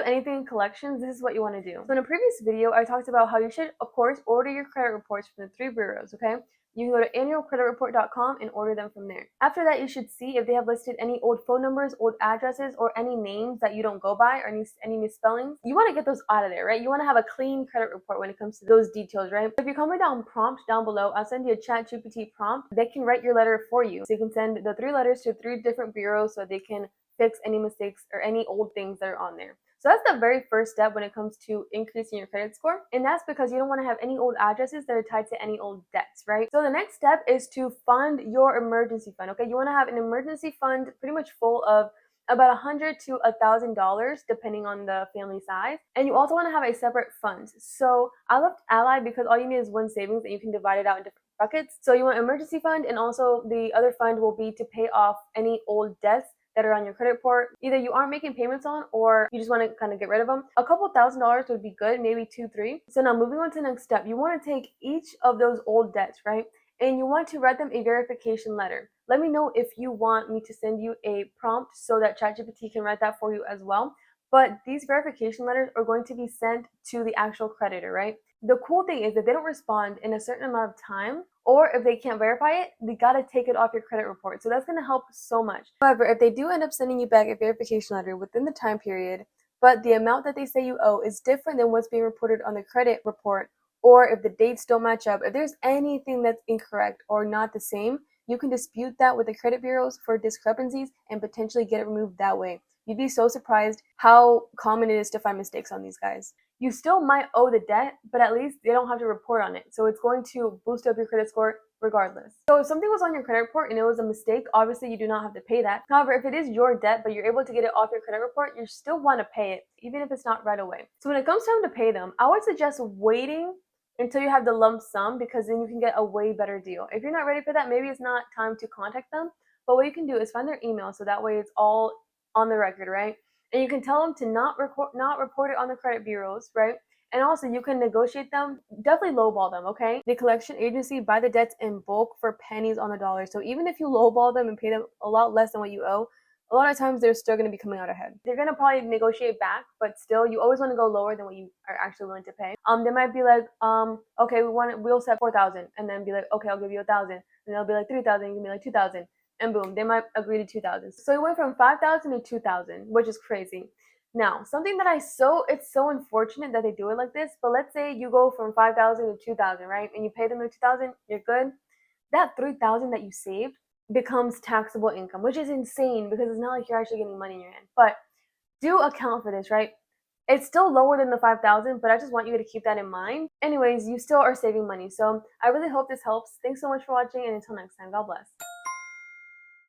anything in collections, this is what you want to do. So in a previous video, I talked about how you should, of course, order your credit reports from the 3 bureaus, okay? You can go to annualcreditreport.com and order them from there. After that, you should see if they have listed any old phone numbers, old addresses, or any names that you don't go by, or any misspellings. You want to get those out of there, right? You want to have a clean credit report when it comes to those details, right? If you comment down prompt down below, I'll send you a ChatGPT prompt. They can write your letter for you. So you can send the 3 letters to 3 different bureaus so they can fix any mistakes or any old things that are on there. So that's the very first step when it comes to increasing your credit score. And that's because you don't want to have any old addresses that are tied to any old debts, right? So the next step is to fund your emergency fund, okay? You want to have an emergency fund pretty much full of about $100 to $1,000 depending on the family size. And you also want to have a separate fund. So I left Ally because all you need is one savings and you can divide it out in different buckets. So you want emergency fund, and also the other fund will be to pay off any old debts that are on your credit report, either you aren't making payments on or you just want to kind of get rid of them. A couple $1,000s would be good, maybe 2, 3. So now moving on to the next step, you want to take each of those old debts, right? And you want to write them a verification letter. Let me know if you want me to send you a prompt so that ChatGPT can write that for you as well. But these verification letters are going to be sent to the actual creditor, right? The cool thing is that they don't respond in a certain amount of time, or if they can't verify it, they gotta take it off your credit report. So that's gonna help so much. However, if they do end up sending you back a verification letter within the time period, but the amount that they say you owe is different than what's being reported on the credit report, or if the dates don't match up, if there's anything that's incorrect or not the same, you can dispute that with the credit bureaus for discrepancies and potentially get it removed that way. You'd be so surprised how common it is to find mistakes on these guys. You still might owe the debt, but at least they don't have to report on it. So it's going to boost up your credit score regardless. So if something was on your credit report and it was a mistake, obviously you do not have to pay that. However, if it is your debt, but you're able to get it off your credit report, you still want to pay it, even if it's not right away. So when it comes time to pay them, I would suggest waiting until you have the lump sum, because then you can get a way better deal. If you're not ready for that, maybe it's not time to contact them. But what you can do is find their email, so that way it's all on the record, right? And you can tell them to not report it on the credit bureaus, right? And also you can negotiate them, definitely lowball them, okay? The collection agency buy the debts in bulk for pennies on the dollar. So even if you lowball them and pay them a lot less than what you owe, a lot of times they're still going to be coming out ahead. They're going to probably negotiate back, but still you always want to go lower than what you are actually willing to pay. They might be like, okay, we'll set 4,000, and then be like, okay, I'll give you 1,000, and they'll be like 3,000, you can be like 2,000. And boom, they might agree to 2,000. So it went from 5,000 to 2,000, which is crazy. Now, something that it's so unfortunate that they do it like this, but let's say you go from 5,000 to 2,000, right? And you pay them the 2,000, you're good. That 3,000 that you saved becomes taxable income, which is insane because it's not like you're actually getting money in your hand. But do account for this, right? It's still lower than the 5,000, but I just want you to keep that in mind. Anyways, you still are saving money. So I really hope this helps. Thanks so much for watching, and until next time, God bless.